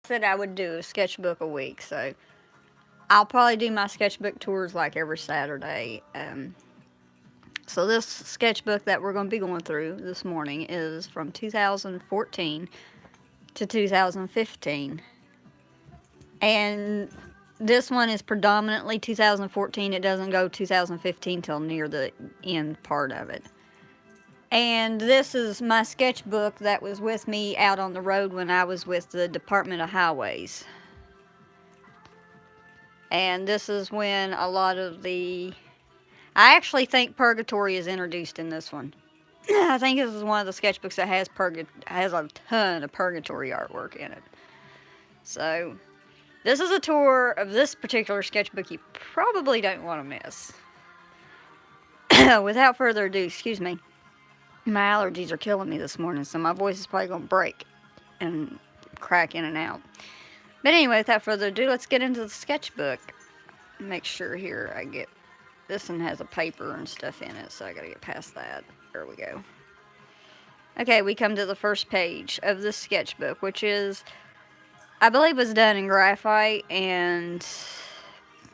said I would do a sketchbook a week, so I'll probably do my sketchbook tours like every Saturday. So this sketchbook that we're going to be going through this morning is from 2014 to 2015. And this one is predominantly 2014. It doesn't go 2015 till near the end part of it. And this is my sketchbook that was with me out on the road when I was with the Department of Highways. And this is when a lot of I actually think purgatory is introduced in this one. I think this is one of the sketchbooks that has a ton of purgatory artwork in it. So, this is a tour of this particular sketchbook you probably don't want to miss. Without further ado, excuse me, my allergies are killing me this morning, so my voice is probably going to break and crack in and out. But anyway, without further ado, let's get into the sketchbook. Make sure here I get... This one has a paper and stuff in it, so I gotta get past that. There we go. Okay, we come to the first page of this sketchbook, which is, I believe, was done in graphite and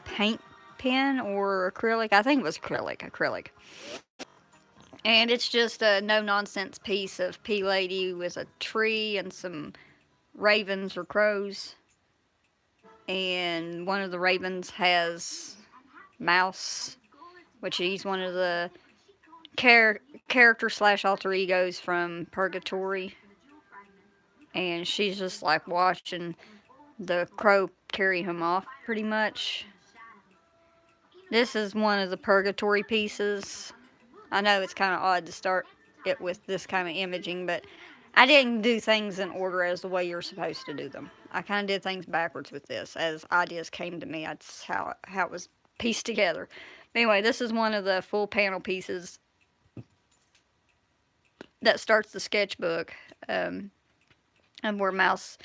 paint pen or acrylic. I think it was acrylic. And it's just a no-nonsense piece of Pea Lady with a tree and some ravens or crows. And one of the ravens has Mouse, which he's one of the character / alter egos from Purgatory. And she's just like watching the crow carry him off, pretty much. This is one of the Purgatory pieces. I know it's kind of odd to start it with this kind of imaging, but I didn't do things in order as the way you're supposed to do them. I kind of did things backwards with this. As ideas came to me, that's how it was pieced together. Anyway, this is one of the full panel pieces that starts the sketchbook, and where Mouse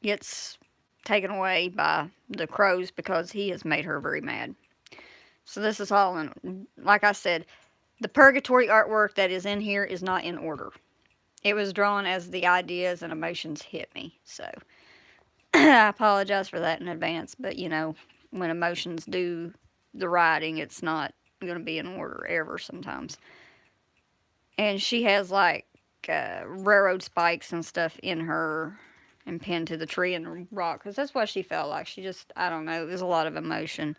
gets taken away by the crows because he has made her very mad. So this is all in, like I said, the Purgatory artwork that is in here is not in order. It was drawn as the ideas and emotions hit me, so I apologize for that in advance, but you know, when emotions do the writing, it's not going to be in order ever sometimes. And she has like railroad spikes and stuff in her and pinned to the tree and the rock, because that's what she felt like. She just, I don't know, there's a lot of emotion.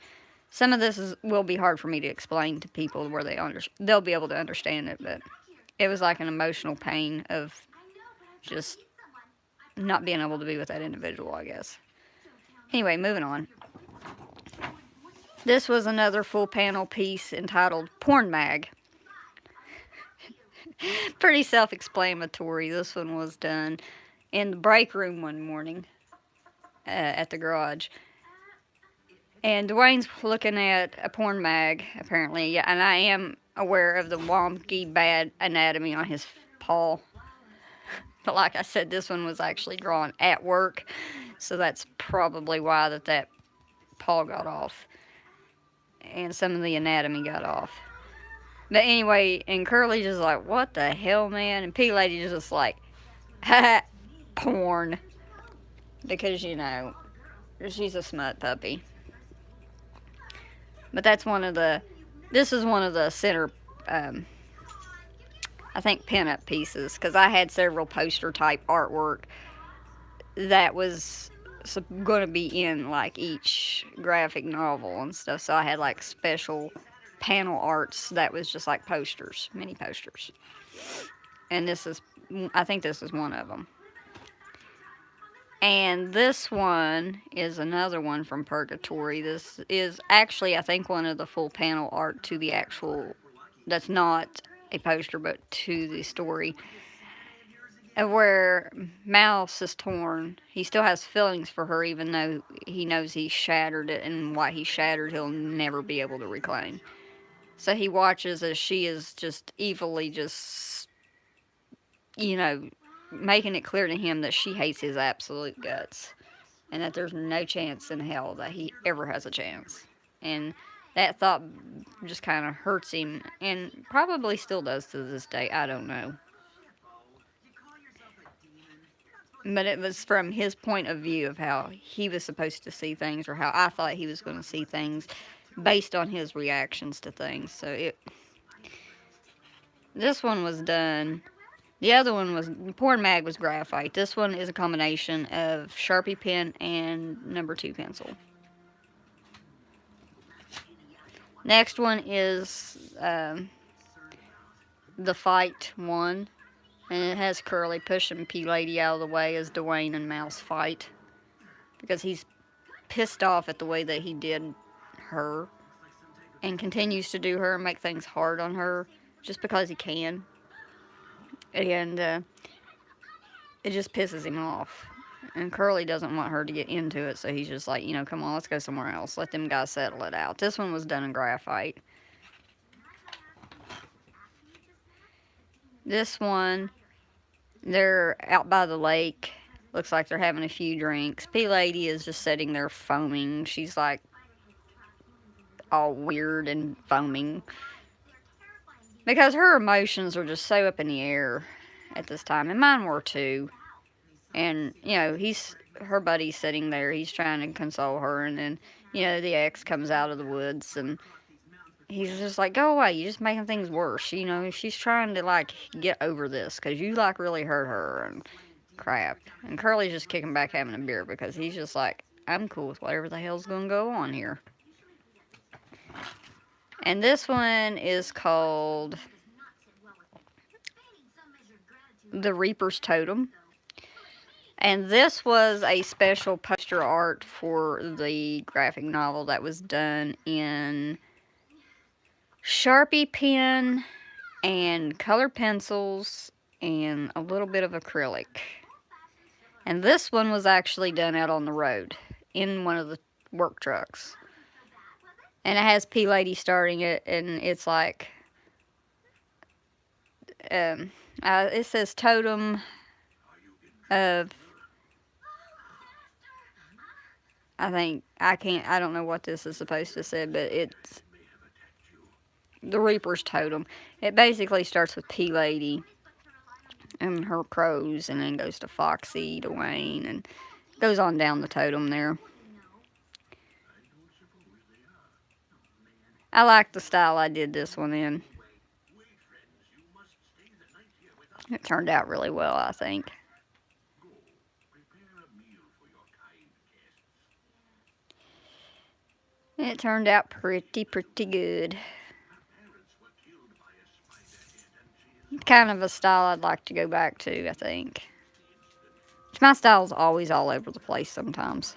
Some of this will be hard for me to explain to people where they'll be able to understand it, but it was like an emotional pain of just not being able to be with that individual, I guess. Anyway, moving on. This was another full panel piece entitled Porn Mag. Pretty self-explanatory. This one was done in the break room one morning at the garage. And Dwayne's looking at a porn mag, apparently. Yeah, and I am aware of the wonky bad anatomy on his paw. But like I said, this one was actually drawn at work. So that's probably why that paw got off. And some of the anatomy got off. But anyway, and Curly's just like, what the hell, man? And Pea Lady's just like, ha, porn. Because, you know, she's a smut puppy. But that's this is one of the center, I think, pinup pieces. Because I had several poster type artwork that was going to be in like each graphic novel and stuff. So I had like special panel arts that was just like posters, mini posters. And I think this is one of them. And this one is another one from Purgatory. This is actually, I think, one of the full panel art to the actual, that's not a poster, but to the story. Where Mouse is torn. He still has feelings for her, even though he knows he shattered it, and what he shattered he'll never be able to reclaim. So he watches as she is just evilly making it clear to him that she hates his absolute guts. And that there's no chance in hell that he ever has a chance. And that thought just kind of hurts him, and probably still does to this day. I don't know. but it was from his point of view of how he was supposed to see things, or how I thought he was going to see things, based on his reactions to things. So this one was done. The other one was, Porn Mag was graphite. This one is a combination of Sharpie pen and #2 pencil. Next one is the fight one. And it has Curly pushing P Lady out of the way as Dwayne and Mouse fight. Because he's pissed off at the way that he did her. And continues to do her and make things hard on her. Just because he can. And it just pisses him off. And Curly doesn't want her to get into it, so he's just like, come on, let's go somewhere else. Let them guys settle it out. This one was done in graphite. This one, they're out by the lake. Looks like they're having a few drinks. P Lady is just sitting there foaming. She's like all weird and foaming. Because her emotions are just so up in the air at this time. And mine were too. And, her buddy's sitting there. He's trying to console her. And then, the ex comes out of the woods. And he's just like, go away. You're just making things worse. She's trying to, get over this. Because you, really hurt her and crap. And Curly's just kicking back having a beer. Because he's just like, I'm cool with whatever the hell's going to go on here. And this one is called The Reaper's Totem. And this was a special poster art for the graphic novel that was done in Sharpie pen and colored pencils and a little bit of acrylic. And this one was actually done out on the road in one of the work trucks. And it has P Lady starting it, and it's like, it says totem of, I don't know what this is supposed to say, but it's the Reaper's Totem. It basically starts with P Lady and her crows, and then goes to Foxy, Dwayne, and goes on down the totem there. I like the style I did this one in. It turned out really well, I think. It turned out pretty good. Kind of a style I'd like to go back to, I think. My style's always all over the place sometimes.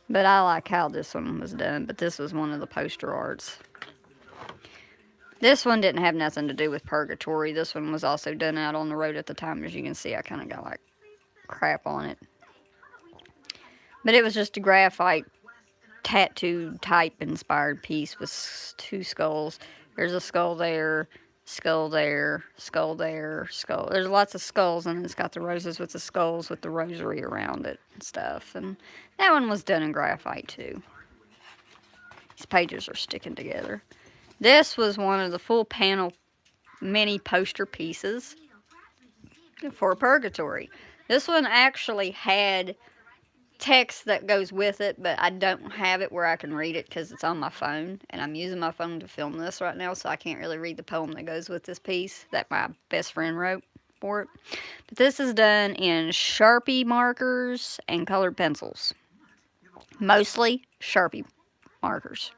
But I like how this one was done. But this was one of the poster arts. This one didn't have nothing to do with Purgatory. This one was also done out on the road at the time. As you can see, I kind of got crap on it. But it was just a graphite tattoo type inspired piece with 2 skulls. There's a skull there, skull there, skull there, skull. There's lots of skulls, and it's got the roses with the skulls with the rosary around it and stuff. And that one was done in graphite too. These pages are sticking together. This was one of the full panel mini poster pieces for Purgatory. This one actually had text that goes with it, but I don't have it where I can read it because it's on my phone, and I'm using my phone to film this right now, so I can't really read the poem that goes with this piece that my best friend wrote for it. But this is done in Sharpie markers and colored pencils. Mostly Sharpie markers.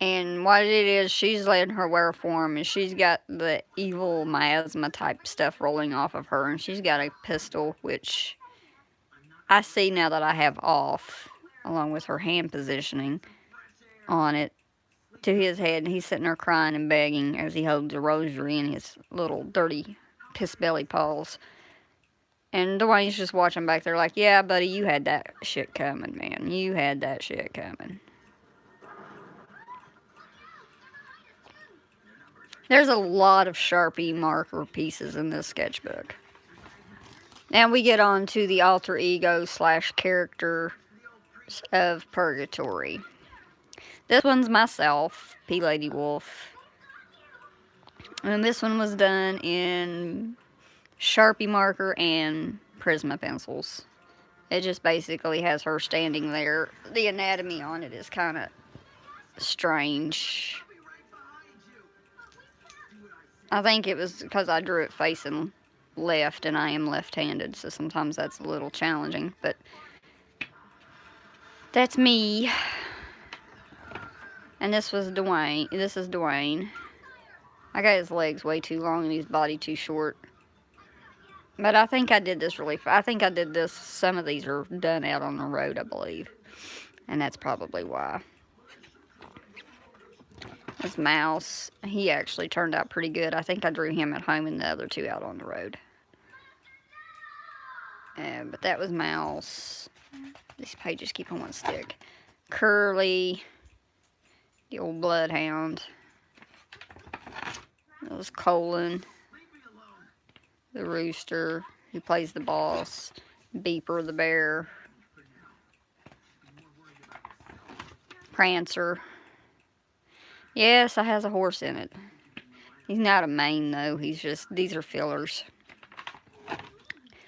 And what it is, she's letting her wear form, and she's got the evil miasma type stuff rolling off of her, and she's got a pistol, which I see now that I have off, along with her hand positioning on it, to his head, and he's sitting there crying and begging as he holds a rosary in his little dirty piss belly paws. And Dwayne's just watching back there like, yeah, buddy, you had that shit coming, man. You had that shit coming. There's a lot of Sharpie marker pieces in this sketchbook. Now we get on to the alter ego / character of Purgatory. This one's myself, P Lady Wolf. And this one was done in Sharpie marker, and Prisma pencils. It just basically has her standing there. The anatomy on it is kind of strange. I think it was because I drew it facing left and I am left-handed, so sometimes that's a little challenging, but that's me. And this was Dwayne. This is Dwayne. I got his legs way too long and his body too short. But I think I did this I think I did this, some of these are done out on the road, I believe. And that's probably why. This Mouse, he actually turned out pretty good. I think I drew him at home and the other two out on the road. But that was Mouse. These pages keep on one stick. Curly, the old bloodhound. That was Colin, the rooster, who plays the boss. Beeper, the bear. Prancer. Yes, it has a horse in it. He's not a mane, though. He's just, these are fillers.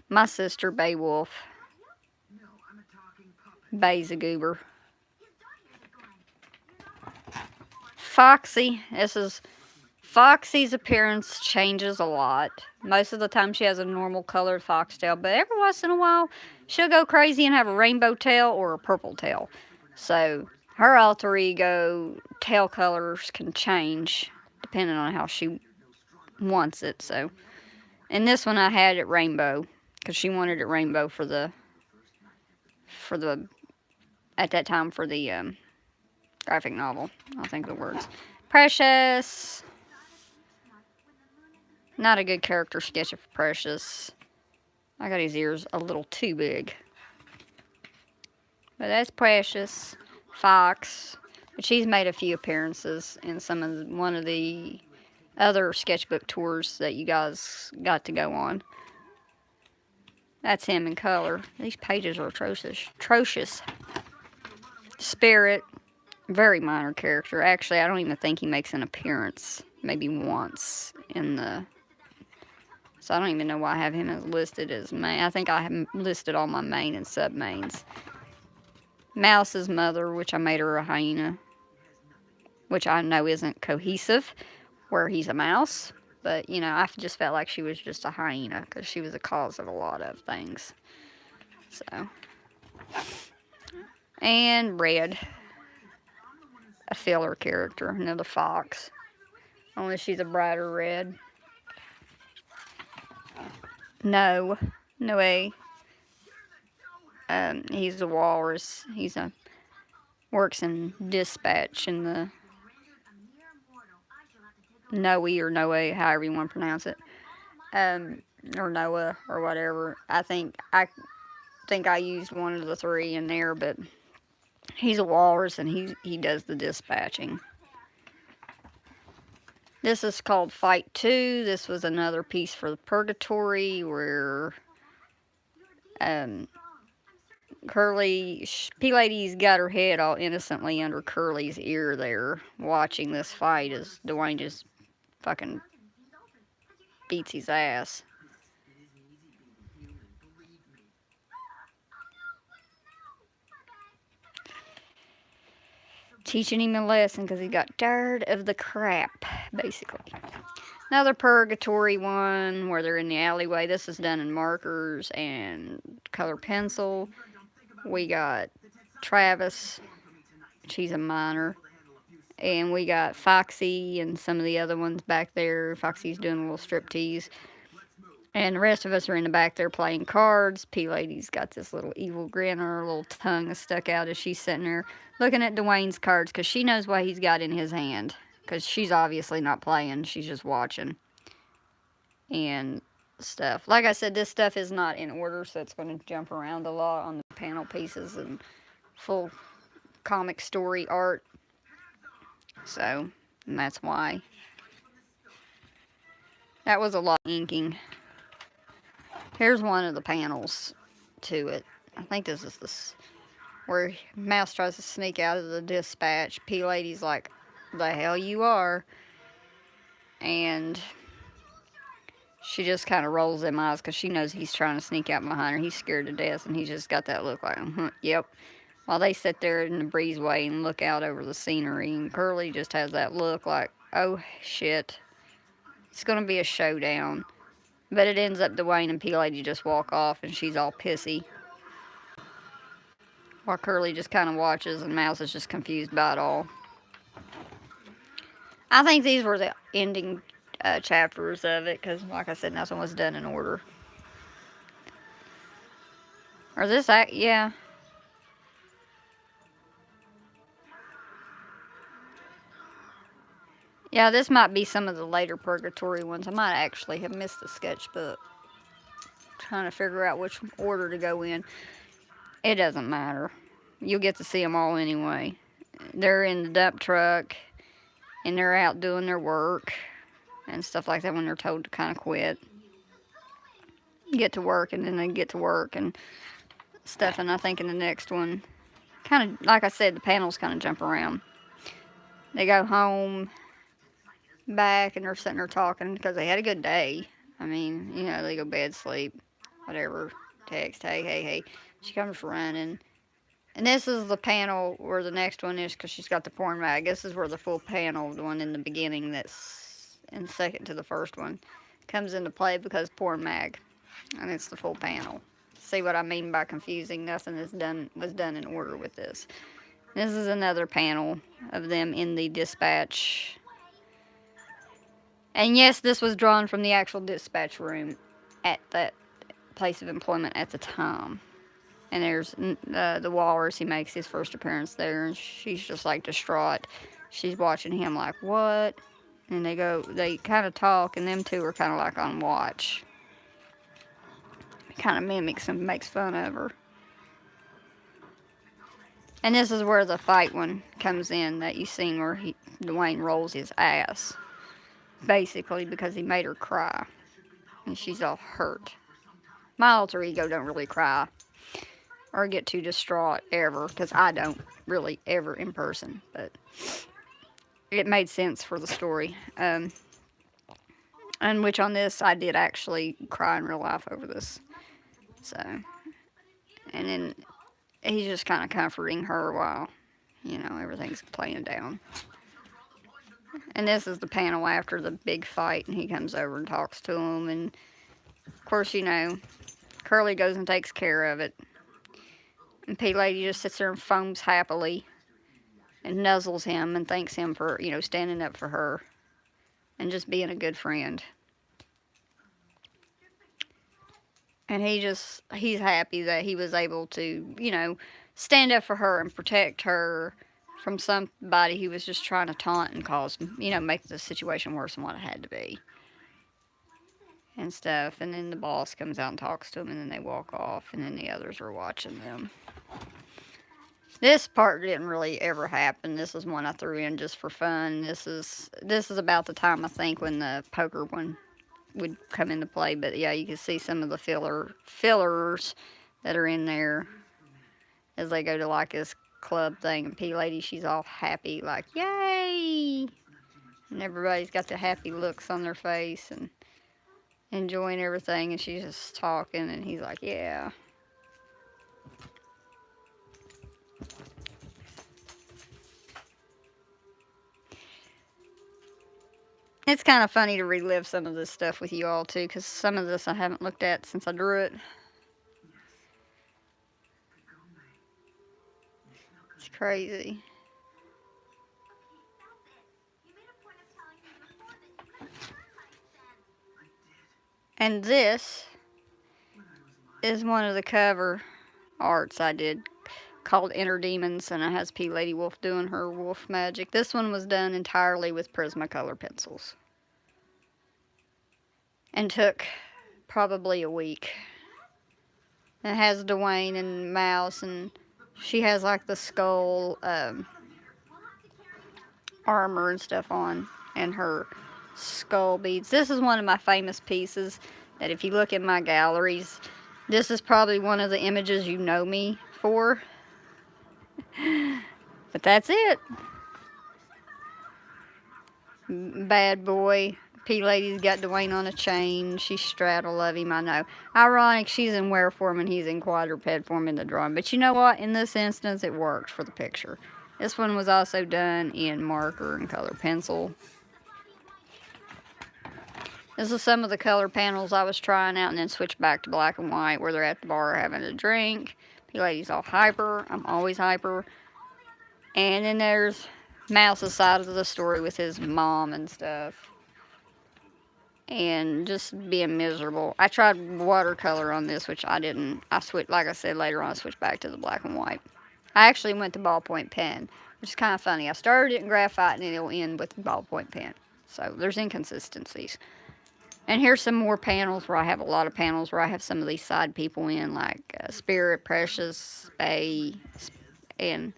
My sister, Beowulf. Bay's a goober. Foxy. Foxy's appearance changes a lot. Most of the time she has a normal colored foxtail, but every once in a while she'll go crazy and have a rainbow tail or a purple tail. So her alter ego tail colors can change depending on how she wants it. So in this one I had it rainbow because she wanted it rainbow for the at that time for the graphic novel. I'll think of the words. Precious. Not a good character sketch of Precious. I got his ears a little too big. But that's Precious. Fox. But she's made a few appearances in one of the other sketchbook tours that you guys got to go on. That's him in color. These pages are atrocious. Spirit. Very minor character. Actually, I don't even think he makes an appearance. Maybe once in the... So I don't even know why I have him as listed as main. I think I have listed all my main and sub-mains. Mouse's mother, which I made her a hyena. Which I know isn't cohesive, where he's a mouse. But, you know, I just felt like she was just a hyena, because she was the cause of a lot of things. So. And Red. A filler character, another fox. Only she's a brighter red. No way. He's the walrus. Works in dispatch in the Noe or Noe, however you want to pronounce it. Or Noah or whatever. I think I used one of the three in there, but he's a walrus and he does the dispatching. This is called Fight 2. This was another piece for the Purgatory where P-Lady's got her head all innocently under Curly's ear there, watching this fight as Dwayne just fucking beats his ass. Teaching him a lesson because he got tired of the crap, basically. Another Purgatory one where they're in the alleyway. This is done in markers and color pencil. We got Travis, she's a minor. And we got Foxy and some of the other ones back there. Foxy's doing a little striptease. And the rest of us are in the back there playing cards. P-Lady's got this little evil grin, or her little tongue is stuck out as she's sitting there looking at Dwayne's cards because she knows what he's got in his hand. Because she's obviously not playing. She's just watching. And stuff. Like I said, this stuff is not in order, so it's going to jump around a lot on the panel pieces and full comic story art. So, and that's why. That was a lot of inking. Here's one of the panels to it. I think this is where Mouse tries to sneak out of the dispatch. P-Lady's like, the hell you are. And she just kind of rolls them eyes because she knows he's trying to sneak out behind her. He's scared to death, and he's just got that look like, yep. While they sit there in the breezeway and look out over the scenery, and Curly just has that look like, oh shit, it's gonna be a showdown. But it ends up Dwayne and P Lady just walk off, and she's all pissy. While Curly just kind of watches, and Mouse is just confused by it all. I think these were the ending chapters of it, because, like I said, nothing was done in order. Or this, yeah. Yeah, this might be some of the later Purgatory ones. I might actually have missed the sketchbook. Trying to figure out which order to go in. It doesn't matter. You'll get to see them all anyway. They're in the dump truck, and they're out doing their work and stuff like that when they're told to kind of quit. Get to work, and then they get to work and stuff. And I think in the next one, kind of, like I said, the panels kind of jump around. They go home, back, and they're sitting there talking because they had a good day. I mean, you know, they go bed, sleep, whatever, text, hey. She comes running. And this is the panel where the next one is, because she's got the porn mag. This is where the full panel, the one in the beginning that's in second to the first one, comes into play, because porn mag. And it's the full panel. See what I mean by confusing? Nothing was done in order with this. This is another panel of them in the dispatch. And yes, this was drawn from the actual dispatch room at that place of employment at the time. And there's the walrus. He makes his first appearance there, and she's just like distraught. She's watching him like, what? And they kind of talk, and them two are kind of like on watch. He kind of mimics and makes fun of her. And this is where the fight one comes in that you seen where Dwayne rolls his ass. Basically, because he made her cry. And she's all hurt. My alter ego don't really cry or get too distraught ever, because I don't really ever in person, but it made sense for the story. And which on this, I did actually cry in real life over this. So, and then he's just kind of comforting her while, you know, everything's playing down. And this is the panel after the big fight, and he comes over and talks to him, and of course, you know, Curly goes and takes care of it. And P Lady just sits there and foams happily and nuzzles him and thanks him for, you know, standing up for her and just being a good friend. And he's happy that he was able to, you know, stand up for her and protect her from somebody who was just trying to taunt and cause, you know, make the situation worse than what it had to be. And stuff. And then the boss comes out and talks to him, and then they walk off, and then the others are watching them. This part didn't really ever happen. This is one I threw in just for fun. This is about the time, I think, when the poker one would come into play. But yeah, you can see some of the fillers that are in there as they go to like this club thing. And P Lady, she's all happy, like, yay! And everybody's got the happy looks on their face and enjoying everything, and she's just talking, and he's like, yeah. It's kind of funny to relive some of this stuff with you all, too, because some of this I haven't looked at since I drew it. It's crazy. And this is one of the cover arts I did called Inner Demons, and it has P Lady Wolf doing her wolf magic. This one was done entirely with Prismacolor pencils and took probably a week. It has Dwayne and Mouse, and she has like the skull armor and stuff on, and her skull beads. This is one of my famous pieces that if you look in my galleries, this is probably one of the images you know me for. But that's it. Bad boy, P Lady's got Dwayne on a chain. She's straddle of him, I know. Ironic, she's in wear form and he's in quadruped form in the drawing. But you know what? In this instance, it worked for the picture. This one was also done in marker and color pencil. This is some of the color panels I was trying out, and then switch back to black and white where they're at the bar having a drink. P Lady's all hyper. I'm always hyper. And then there's Mouse's side of the story with his mom and stuff. And just being miserable. I tried watercolor on this, which I didn't. I switched, like I said, later on I switched back to the black and white. I actually went to ballpoint pen, which is kind of funny. I started it in graphite and it'll end with ballpoint pen. So there's inconsistencies. And here's some more panels where I have a lot of panels where I have some of these side people in, like Spirit, Precious, Bay, and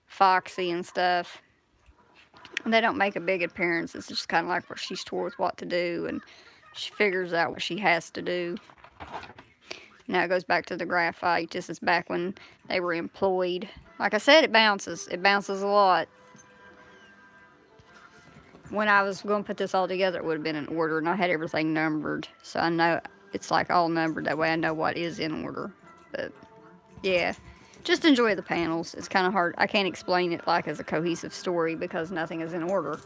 Foxy and stuff. And they don't make a big appearance. It's just kind of like where she's told what to do, and she figures out what she has to do. Now it goes back to the graphite. This is back when they were employed. Like I said, it bounces. It bounces a lot. When I was going to put this all together, it would have been in order, and I had everything numbered. So I know it's like all numbered. That way I know what is in order. But yeah, just enjoy the panels. It's kind of hard. I can't explain it like as a cohesive story because nothing is in order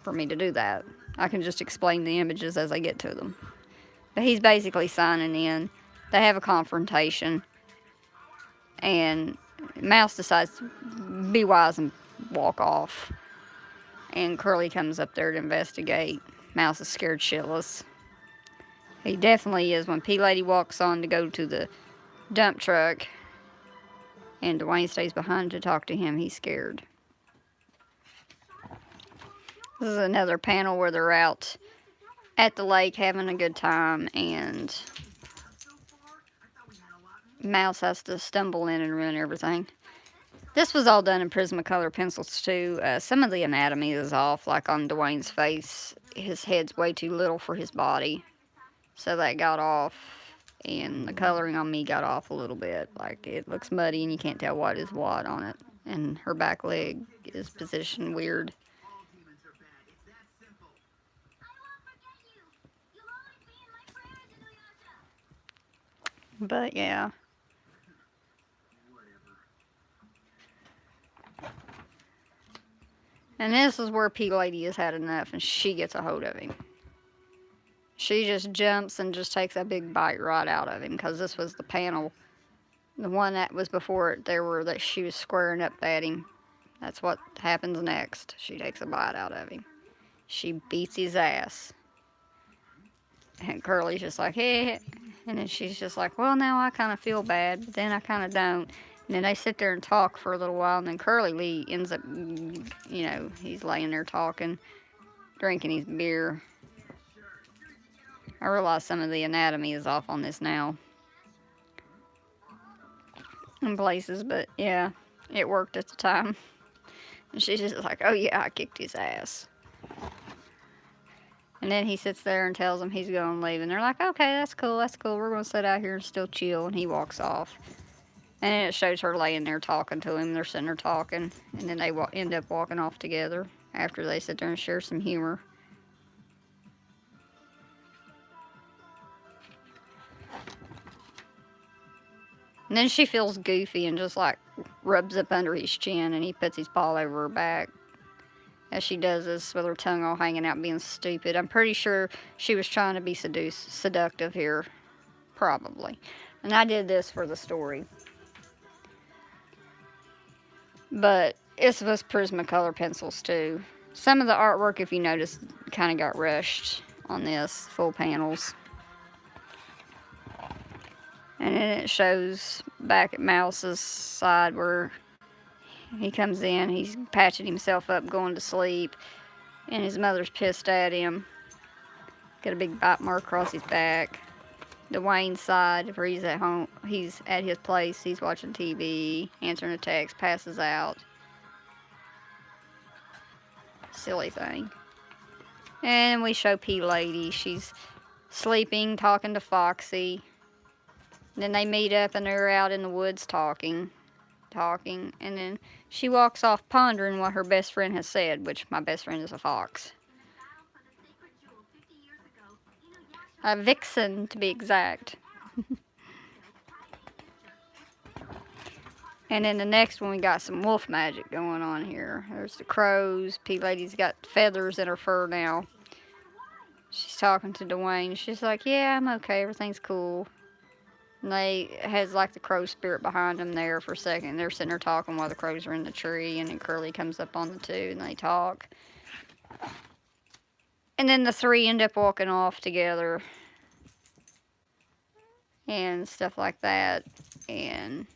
for me to do that. I can just explain the images as I get to them. But he's basically signing in. They have a confrontation, and Mouse decides to be wise and walk off. And Curly comes up there to investigate. Mouse is scared shitless. He definitely is. When P Lady walks on to go to the dump truck and Dwayne stays behind to talk to him, he's scared. This is another panel where they're out at the lake having a good time, and Mouse has to stumble in and ruin everything. This was all done in Prismacolor pencils too. Some of the anatomy is off, like on Dwayne's face. His head's way too little for his body, so that got off. And the coloring on me got off a little bit. Like, it looks muddy and you can't tell what is what on it. And her back leg is positioned weird. But yeah. And this is where P Lady has had enough, and she gets a hold of him. She just jumps and just takes a big bite right out of him, because this was the panel. The one that was before it, that she was squaring up at him. That's what happens next. She takes a bite out of him. She beats his ass. And Curly's just like, hey. And then she's just like, well, now I kind of feel bad, but then I kind of don't. And then they sit there and talk for a little while, and then Curly Lee ends up, he's laying there talking, drinking his beer. I realize some of the anatomy is off on this now in places, but yeah, it worked at the time. And she's just like, oh yeah, I kicked his ass. And then he sits there and tells them he's going to leave, and they're like, okay, that's cool, we're going to sit out here and still chill, and he walks off. And then it shows her laying there talking to him. They're sitting there talking. And then they end up walking off together after they sit there and share some humor. And then she feels goofy and just like rubs up under his chin. And he puts his paw over her back. As she does this with her tongue all hanging out being stupid. I'm pretty sure she was trying to be seductive here. Probably. And I did this for the story. But this was Prismacolor pencils too. Some of the artwork, if you notice, kind of got rushed on this, full panels. And then it shows back at Mouse's side where he comes in, he's patching himself up, going to sleep, and his mother's pissed at him. Got a big bite mark across his back. Dwayne's side, where he's at home, he's at his place, he's watching TV, answering a text, passes out. Silly thing. And we show P Lady, she's sleeping, talking to Foxy. Then they meet up and they're out in the woods talking, and then she walks off pondering what her best friend has said, which my best friend is a fox. A vixen, to be exact. And then the next one, we got some wolf magic going on here. There's the crows. P-Lady's got feathers in her fur now. She's talking to Dwayne. She's like, yeah, I'm okay. Everything's cool. And they has like the crow spirit behind them there for a second. They're sitting there talking while the crows are in the tree. And then Curly comes up on the two and they talk. And then the three end up walking off together. And stuff like that. And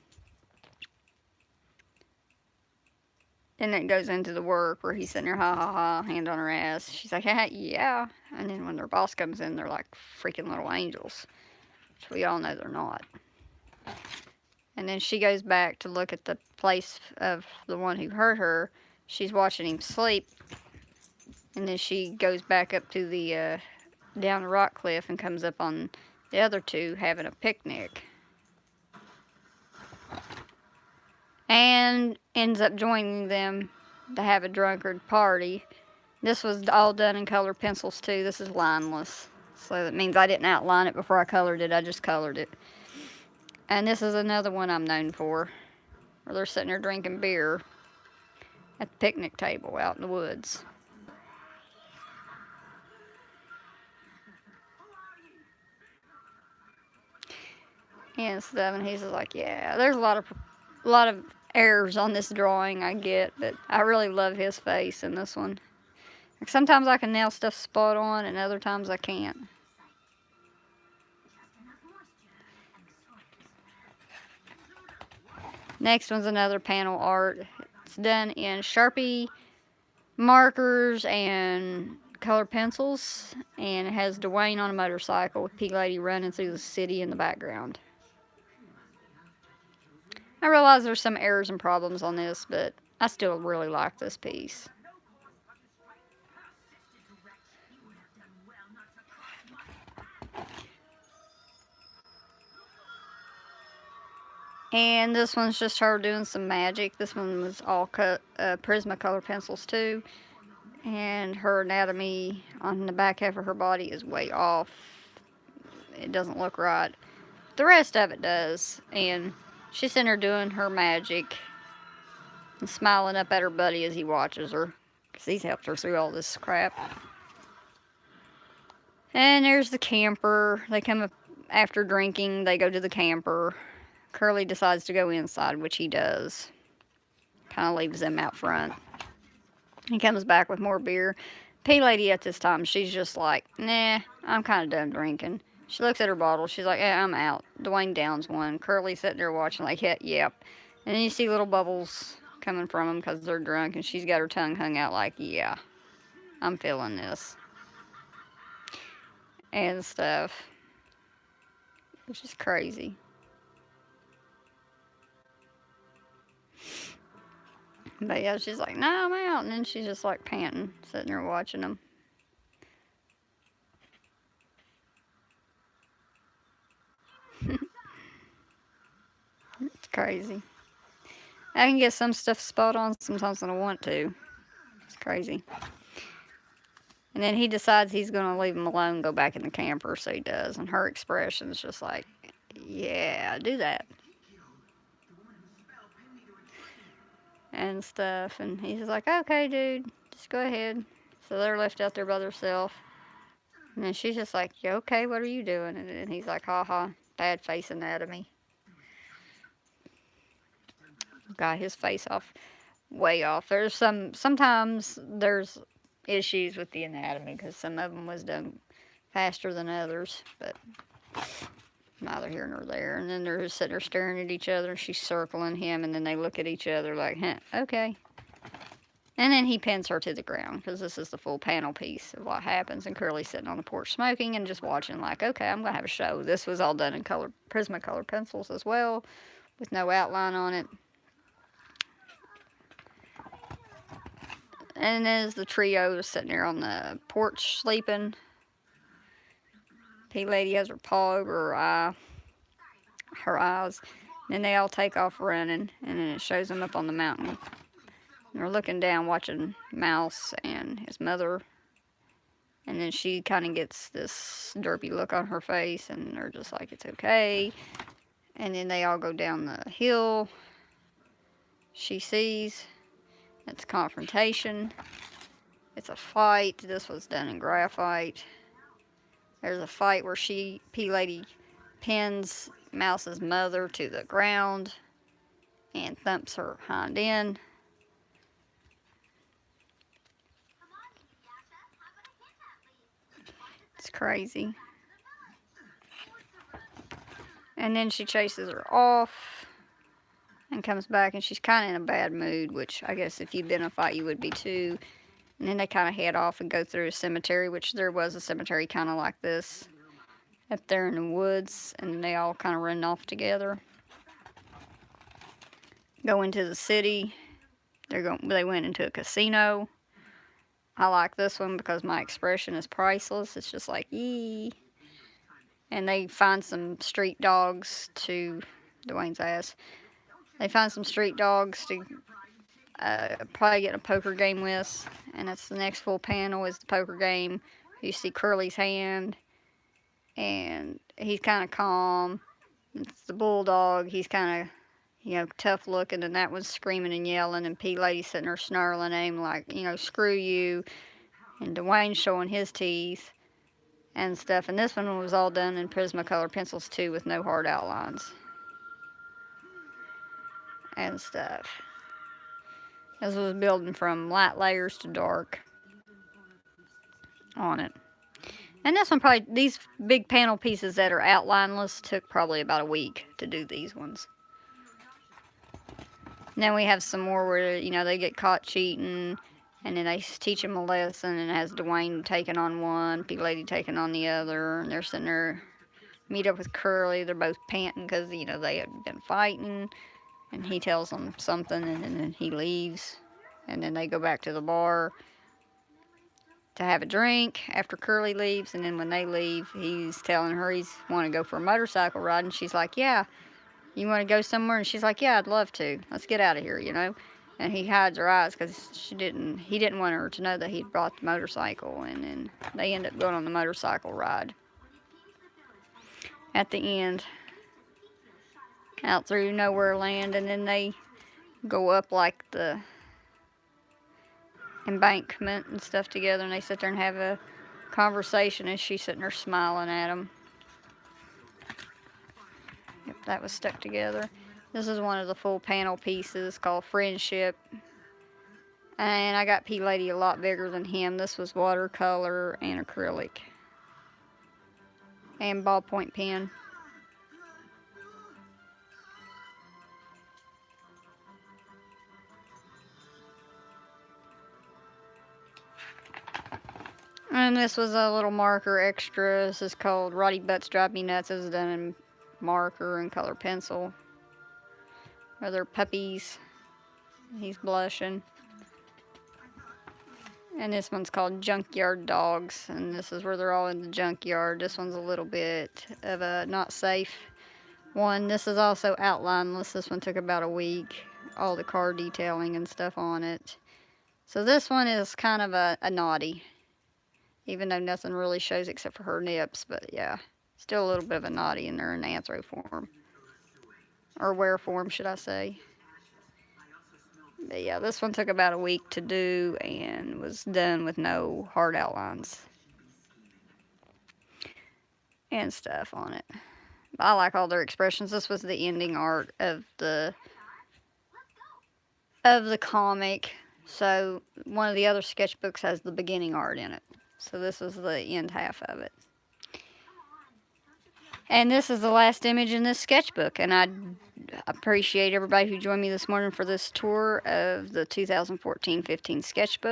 then it goes into the work where he's sitting there, ha ha ha, hand on her ass. She's like, yeah. And then when their boss comes in, they're like freaking little angels. Which we all know they're not. And then she goes back to look at the place of the one who hurt her. She's watching him sleep. And then she goes back up to the, down the rock cliff and comes up on the other two having a picnic. And ends up joining them to have a drunkard party. This was all done in colored pencils too. This is lineless. So that means I didn't outline it before I colored it. I just colored it. And this is another one I'm known for. Where they're sitting there drinking beer at the picnic table out in the woods. And stuff, and he's just like, yeah, there's a lot of errors on this drawing, I get, but I really love his face in this one. Like, sometimes I can nail stuff spot on, and other times I can't. Next one's another panel art. It's done in Sharpie markers and color pencils, and it has Dwayne on a motorcycle with P-Lady running through the city in the background. I realize there's some errors and problems on this, but I still really like this piece. And this one's just her doing some magic. This one was all Prismacolor pencils too. And her anatomy on the back half of her body is way off. It doesn't look right. The rest of it does. And she's sitting there doing her magic and smiling up at her buddy as he watches her, because he's helped her through all this crap. And there's the camper. They come up after drinking. They go to the camper. Curly decides to go inside, which he does. Kind of leaves them out front. He comes back with more beer. P-Lady at this time, she's just like, nah, I'm kind of done drinking. She looks at her bottle. She's like, yeah, I'm out. Dwayne downs one. Curly's sitting there watching like, yep. And then you see little bubbles coming from them because they're drunk. And she's got her tongue hung out like, yeah, I'm feeling this. And stuff. Which is crazy. But yeah, she's like, no, I'm out. And then she's just like panting, sitting there watching them. It's crazy. I can get some stuff spot on sometimes when I want to. It's crazy. And then he decides he's going to leave him alone, go back in the camper, so he does. And her expression is just like, yeah, do that. And stuff. And he's just like, okay, dude, just go ahead. So they're left out there by themselves. And then she's just like, yeah, okay, what are you doing? And then he's like, ha, bad face anatomy. Got his face off, way off. There's sometimes there's issues with the anatomy because some of them was done faster than others, but neither here nor there. And then they're just sitting there staring at each other, and she's circling him, and then they look at each other like, okay. And then he pins her to the ground because this is the full panel piece of what happens. And Curly's sitting on the porch smoking and just watching like, okay, I'm going to have a show. This was all done in Prismacolor pencils as well with no outline on it. And as the trio is sitting there on the porch sleeping, P-Lady has her paw over her eyes. And then they all take off running, and then it shows them up on the mountain. And they're looking down, watching Mouse and his mother And then she kind of gets this derpy look on her face, and they're just like, it's okay. And then they all go down the hill. She sees it's confrontation. It's a fight. This was done in graphite. There's a fight where P-Lady pins Mouse's mother to the ground and thumps her hind end. It's crazy. And then she chases her off and comes back, and she's kind of in a bad mood, which I guess if you'd been in a fight, you would be too. And then they kind of head off and go through a cemetery, which there was a cemetery kind of like this up there in the woods, and they all kind of run off together. Go into the city. They went into a casino. I like this one because my expression is priceless. It's just like, yee. And they find some street dogs to Dwayne's ass. They find some street dogs to probably get a poker game with. And that's the next full panel is the poker game. You see Curly's hand. And he's kind of calm. It's the bulldog. He's kind of, tough looking. And that one's screaming and yelling. And P-Lady's sitting there snarling at him like, screw you. And Dwayne's showing his teeth and stuff. And this one was all done in Prismacolor pencils too, with no hard outlines and stuff. This was building from light layers to dark on it. And this one probably, these big panel pieces that are outlineless took probably about a week to do these ones. And then we have some more where, they get caught cheating. And then they teach them a lesson, and it has Dwayne taking on one, P-Lady taking on the other, and they're sitting there, meet up with Curly. They're both panting because, they had been fighting, and he tells them something, and then he leaves. And then they go back to the bar to have a drink after Curly leaves, and then when they leave, he's telling her he's want to go for a motorcycle ride, and she's like, yeah, you want to go somewhere? And she's like, yeah, I'd love to. Let's get out of here, And he hides her eyes because he didn't want her to know that he'd brought the motorcycle. And then they end up going on the motorcycle ride. At the end, out through nowhere land, and then they go up like the embankment and stuff together, and they sit there and have a conversation, and she's sitting there smiling at him. Yep, that was stuck together. This is one of the full panel pieces called Friendship. And I got P-Lady a lot bigger than him. This was watercolor and acrylic. And ballpoint pen. And this was a little marker extra. This is called Roddy Butts Drive Me Nuts. This is done in marker and color pencil. They're puppies. He's blushing. And this one's called Junkyard Dogs. And this is where they're all in the junkyard. This one's a little bit of a not safe one. This is also outlineless. This one took about a week. All the car detailing and stuff on it. So this one is kind of a naughty. Even though nothing really shows except for her nips. But yeah, still a little bit of a naughty, and they're in anthro form. Or wear form, should I say. But yeah, this one took about a week to do and was done with no hard outlines and stuff on it. But I like all their expressions. This was the ending art of the comic. So one of the other sketchbooks has the beginning art in it. So this was the end half of it. And this is the last image in this sketchbook. And I appreciate everybody who joined me this morning for this tour of the 2014-15 sketchbook.